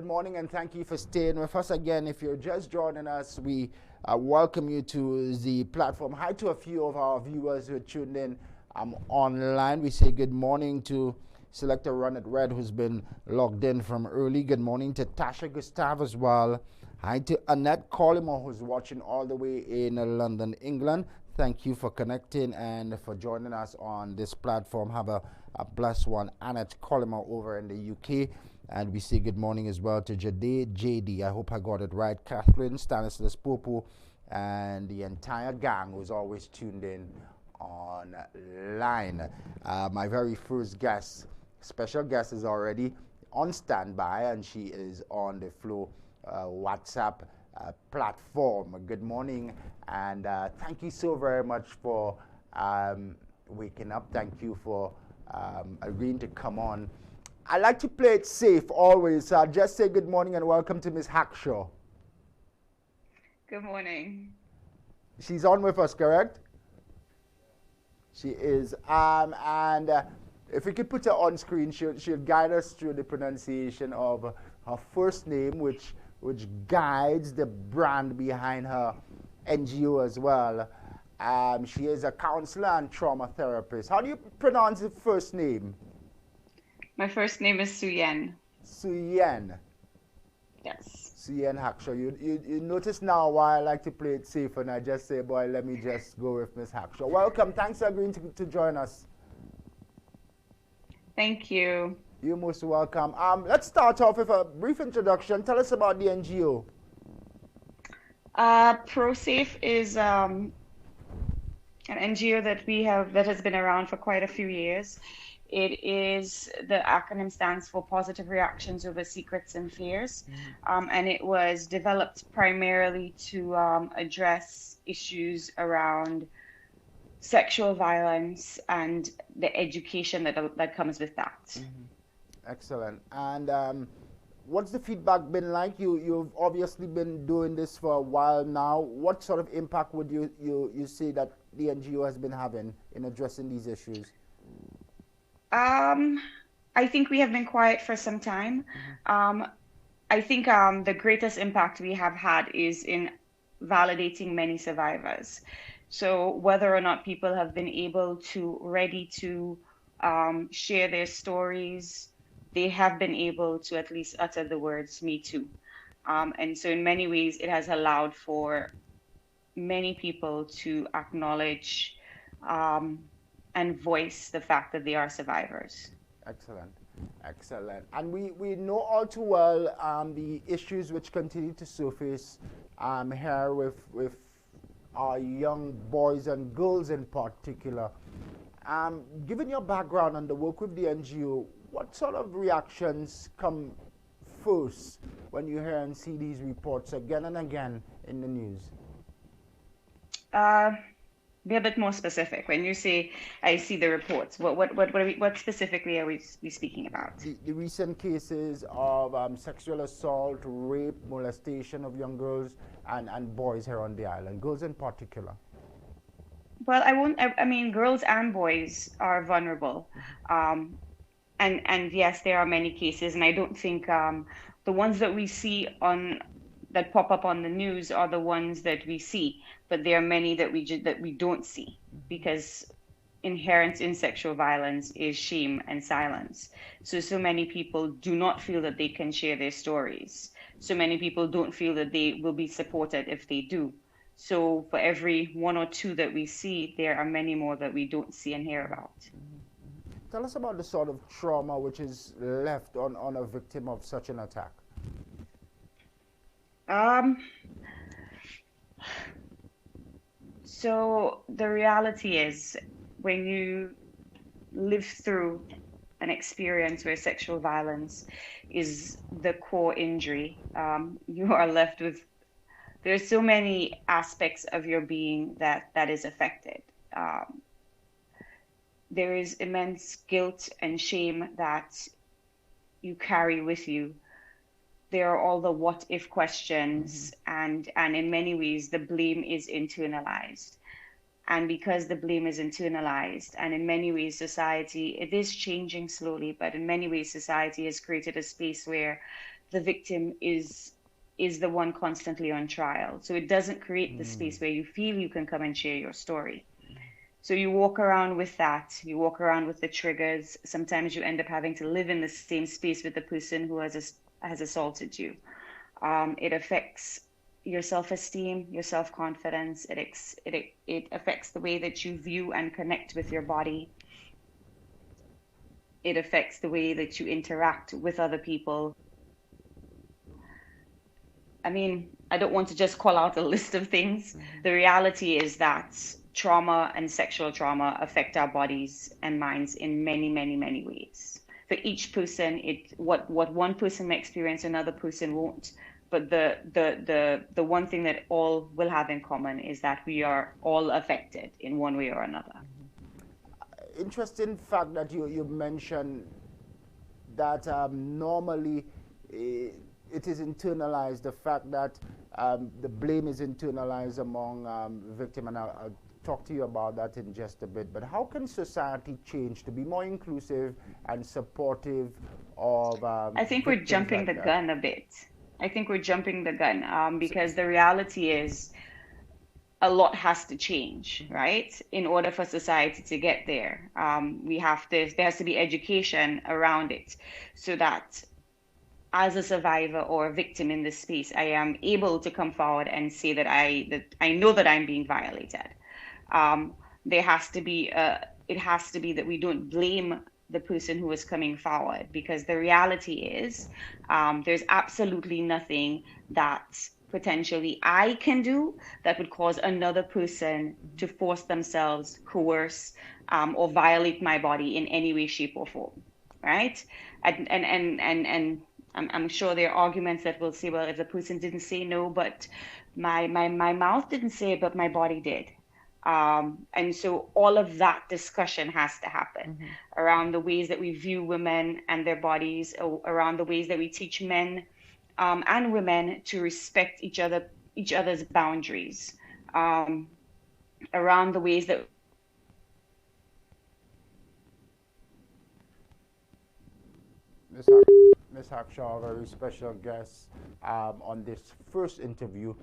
good morning, and thank you for staying with us again. If you're just joining us, we welcome you to the platform. Hi to a few of our viewers who are tuned in online. We say good morning to Selector Run It Red, who's been logged in from early. Good morning to Tasha Gustav as well. Hi to Annette Collymore, who's watching all the way in London, England. Thank you for connecting and for joining us on this platform. Have a blessed one. Annette Collymore over in the UK. And we say good morning as well to Jade JD. I hope I got it right. Catherine, Stanislas Popo, and the entire gang who's always tuned in online. My very first guest, special guest, is already on standby, and she is on the Flow WhatsApp platform. Good morning, and thank you so very much for waking up. Thank you for agreeing to come on. I like to play it safe always, so I'll just say good morning and welcome to Miss Hackshaw. Good morning. She's on with us, correct? She is. And if we could put her on screen, she'll guide us through the pronunciation of her first name, which guides the brand behind her NGO as well. She is a counselor and trauma therapist. How do you pronounce the first name? My first name is Souyenne. Souyenne. Yes. Souyenne Hackshaw. You notice now why I like to play it safe, and I just say, boy, let me just go with Miss Hackshaw. Welcome. Thanks for agreeing to join us. Thank you. You're most welcome. Let's start off with a brief introduction. Tell us about the NGO. ProSafe is an NGO that has been around for quite a few years. It is, the acronym stands for Positive Reactions Over Secrets and Fears, and it was developed primarily to address issues around sexual violence and the education that comes with that. Excellent. And what's the feedback been like? You've obviously been doing this for a while now. What sort of impact would you say that the NGO has been having in addressing these issues? I think we have been quiet for some time. I think the greatest impact we have had is in validating many survivors. So whether or not people have been ready to share their stories, they have been able to at least utter the words "Me Too." And so in many ways, it has allowed for many people to acknowledge and voice the fact that they are survivors. Excellent. Excellent. And we know all too well the issues which continue to surface here with our young boys and girls in particular. Given your background and the work with the NGO, what sort of reactions come first when you hear and see these reports again and again in the news? Be a bit more specific. When you say I see the reports, what specifically are we speaking about? The recent cases of sexual assault, rape, molestation of young girls and boys here on the island, girls in particular. Well, I mean, girls and boys are vulnerable. And yes, there are many cases, and I don't think the ones that we see that pop up on the news are the ones that we see, but there are many that we don't see, because inherent in sexual violence is shame and silence. So many people do not feel that they can share their stories. So many people don't feel that they will be supported if they do. So for every one or two that we see, there are many more that we don't see and hear about. Tell us about the sort of trauma which is left on a victim of such an attack. So the reality is, when you live through an experience where sexual violence is the core injury, you are left with, there's so many aspects of your being that is affected. There is immense guilt and shame that you carry with you. There are all the what if questions, and in many ways the blame is internalized. And because the blame is internalized, and in many ways society, it is changing slowly, but in many ways society has created a space where the victim is the one constantly on trial. So it doesn't create the space where you feel you can come and share your story. So you walk around with that, you walk around with the triggers. Sometimes you end up having to live in the same space with the person who has assaulted you. It affects your self-esteem, your self-confidence. It affects the way that you view and connect with your body. It affects the way that you interact with other people. I mean, I don't want to just call out a list of things. The reality is that trauma and sexual trauma affect our bodies and minds in many, many, many ways. For each person, what one person may experience, another person won't. But the one thing that all will have in common is that we are all affected in one way or another. Interesting fact that you mentioned that normally it is internalized, the fact that the blame is internalized among victim, and I'll talk to you about that in just a bit. But how can society change to be more inclusive and supportive of I think we're jumping the gun a bit. I think we're jumping the gun because the reality is a lot has to change, right? In order for society to get there, there has to be education around it, so that as a survivor or a victim in this space, I am able to come forward and say that I know that I'm being violated. It has to be that we don't blame the person who is coming forward, because the reality is there's absolutely nothing that potentially I can do that would cause another person to force themselves, coerce, or violate my body in any way, shape, or form, right? And I'm sure there are arguments that will say, well, if the person didn't say no, but my mouth didn't say it, but my body did. And so all of that discussion has to happen around the ways that we view women and their bodies, around the ways that we teach men and women to respect each other's boundaries, around the ways that Ms. Hackshaw, a very special guest on this first interview.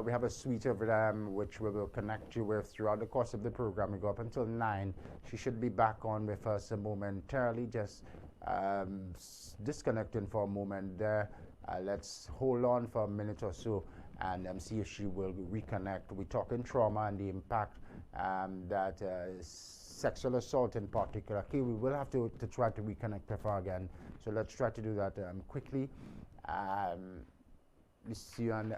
We have a suite of them which we will connect you with throughout the course of the program. We go up until 9. She should be back on with us momentarily, just disconnecting for a moment there. Let's hold on for a minute or so and see if she will reconnect. We're talking trauma and the impact that sexual assault in particular. Okay, we will have to try to reconnect her again. So let's try to do that quickly. Souyenne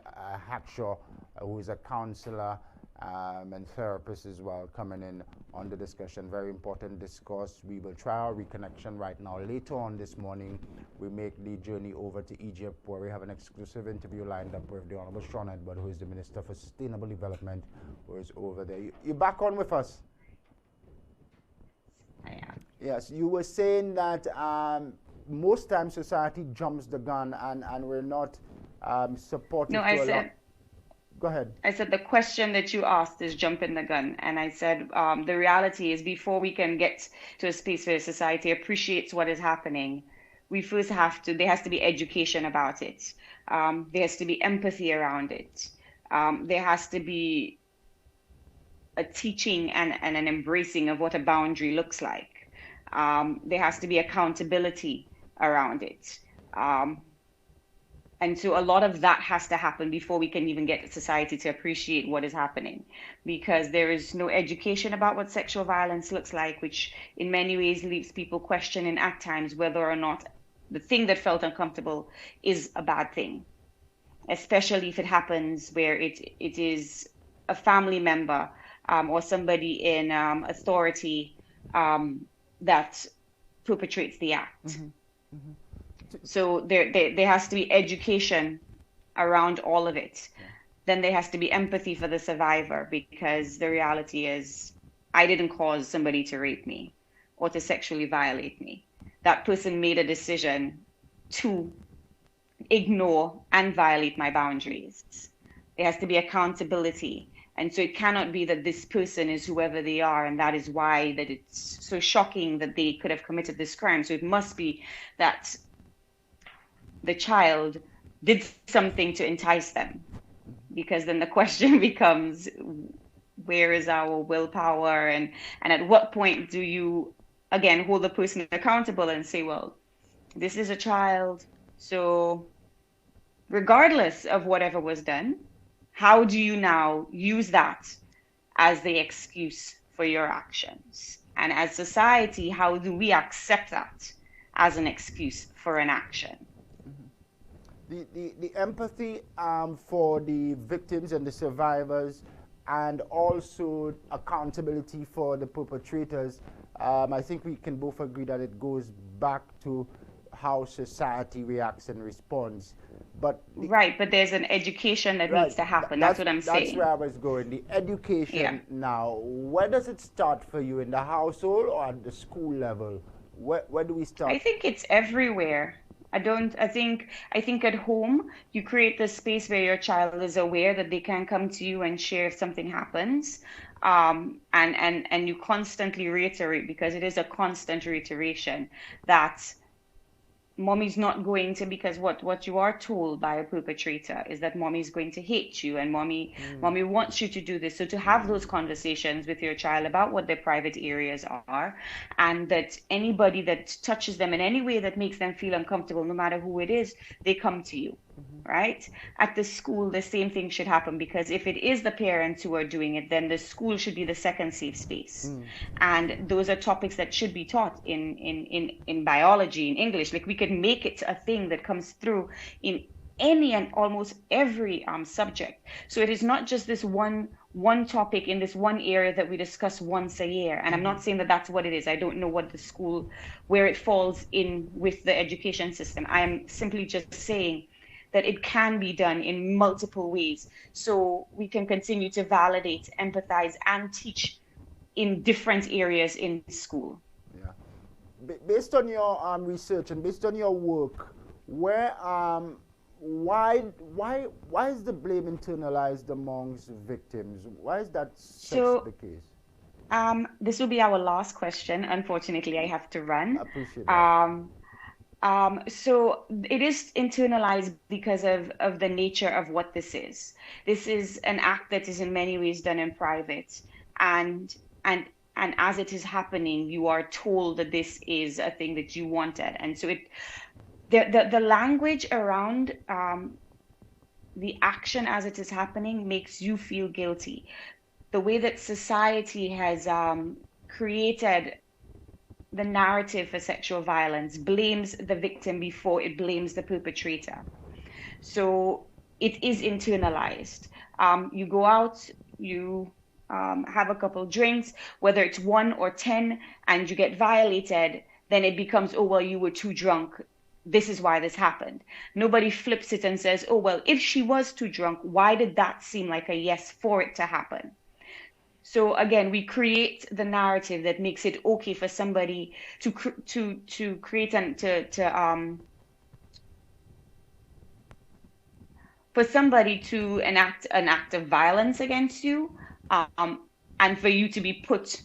Hackshaw, who is a counselor and therapist as well, coming in on the discussion. Very important discourse. We will try our reconnection right now. Later on this morning, we make the journey over to Egypt, where we have an exclusive interview lined up with the Honorable Sean Edward, who is the Minister for Sustainable Development, who is over there. You're back on with us? I am. Yes, you were saying that most times society jumps the gun and we're not supportive. No, I said. Go ahead. I said the question that you asked is jumping the gun, and I said the reality is before we can get to a space where society appreciates what is happening, we first have to. There has to be education about it. There has to be empathy around it. There has to be a teaching and an embracing of what a boundary looks like. There has to be accountability around it. And so a lot of that has to happen before we can even get society to appreciate what is happening, because there is no education about what sexual violence looks like, which in many ways leaves people questioning at times whether or not the thing that felt uncomfortable is a bad thing, especially if it happens where it is a family member or somebody in authority that perpetrates the act. So there has to be education around all of it. Yeah. Then there has to be empathy for the survivor, because the reality is I didn't cause somebody to rape me or to sexually violate me. That person made a decision to ignore and violate my boundaries. There has to be accountability. And so it cannot be that this person is whoever they are, and that is why that it's so shocking that they could have committed this crime. So it must be that the child did something to entice them. Because then the question becomes, where is our willpower, and at what point do you again hold the person accountable and say, well, this is a child, so regardless of whatever was done, how do you now use that as the excuse for your actions? And as society, how do we accept that as an excuse for an action? The empathy for the victims and the survivors, and also accountability for the perpetrators, I think we can both agree that it goes back to how society reacts and responds. But Right, but there's an education that right, needs to happen. That's what I'm that's where saying. I was going. The Yeah. education now. Where does it start for you, in the household or at the school level? Where do we I start? think it's everywhere. I think at home you create this space where your child is aware that they can come to you and share if something happens. And you constantly reiterate, because it is a constant reiteration, that mommy's not going to, because what you are told by a perpetrator is that mommy's going to hate you, and mommy wants you to do this. So to have those conversations with your child about what their private areas are, and that anybody that touches them in any way that makes them feel uncomfortable, no matter who it is, they come to you. Right? At the school, the same thing should happen, because if it is the parents who are doing it, then the school should be the second safe space. And those are topics that should be taught in biology, in English. Like, we could make it a thing that comes through in any and almost every subject. So it is not just this one topic in this one area that we discuss once a year. And I'm not saying that that's what it is. I don't know what the school, where it falls in with the education system. I am simply just saying that it can be done in multiple ways, so we can continue to validate, empathize, and teach in different areas in school. Yeah. Based on your research and based on your work, where why is the blame internalized amongst victims? Why is that such the So, case? this will be our last question. Unfortunately, I have to I run. appreciate that. Um, so it is internalized because of the nature of what this is. This is an act that is in many ways done in private, and and and as it is happening, you are told that this is a thing that you wanted, and so the language around the action as it is happening makes you feel guilty. The way that society has created the narrative for sexual violence blames the victim before it blames the perpetrator. So it is internalized. You go out, you have a couple drinks, whether it's one or 10, and you get violated, then it becomes, oh, well, you were too drunk. This is why this happened. Nobody flips it and says, oh, well, if she was too drunk, why did that seem like a yes for it to happen? So again, we create the narrative that makes it okay for somebody to create and to for somebody to enact an act of violence against you, and for you to be put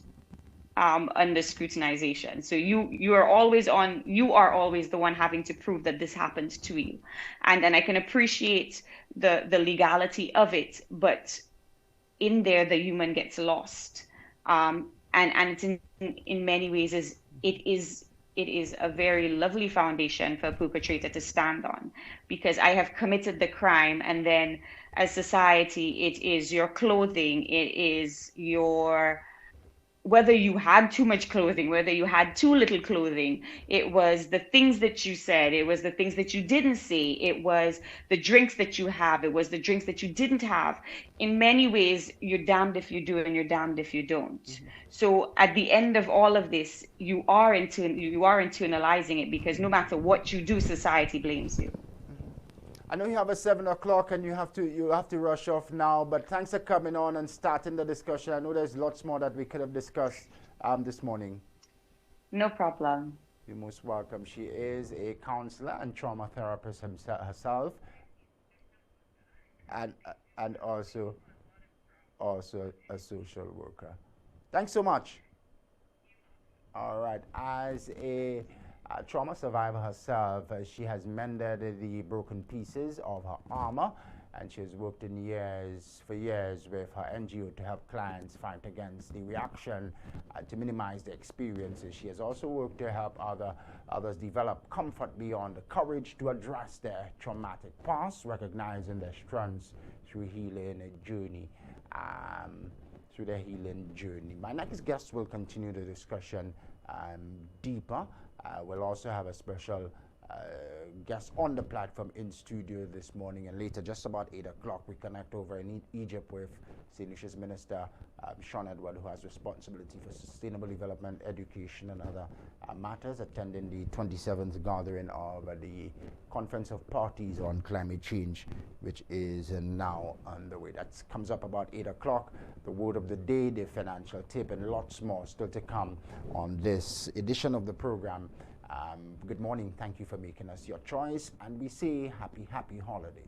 under scrutinization. So you are always the one having to prove that this happened to you, and I can appreciate the legality of it, but in there the human gets lost, and it's in many ways is it is a very lovely foundation for a perpetrator to stand on, because I have committed the crime, and then as society, it is your clothing, it is your, whether you had too much clothing, whether you had too little clothing, it was the things that you said, it was the things that you didn't say, it was the drinks that you have, it was the drinks that you didn't have. In many ways, you're damned if you do and you're damned if you don't. So at the end of all of this, you are internalizing it, because no matter what you do, society blames you. I know you have a 7 o'clock and you have to rush off now, but thanks for coming on and starting the discussion. I know there's lots more that we could have discussed this morning. No problem. You're most welcome. She is a counselor and trauma therapist herself, and and also a social worker. Thanks so much. All right. As a trauma survivor herself. She has mended the broken pieces of her armor, and she has worked for years with her NGO to help clients fight against the reaction, to minimize the experiences. She has also worked to help others develop comfort beyond the courage to address their traumatic past, recognizing their strengths through healing journey. My next guest will continue the discussion deeper. We'll also have a special guest on the platform in studio this morning, and later, just about 8 o'clock, we connect over in Egypt with St. Lucia's Minister Sean Edward, who has responsibility for sustainable development, education, and other matters, attending the 27th gathering of the Conference of Parties on Climate Change, which is now underway. That comes up about 8 o'clock. The word of the day, the financial tip, and lots more still to come on this edition of the program. Good morning. Thank you for making us your choice, and we say happy holidays.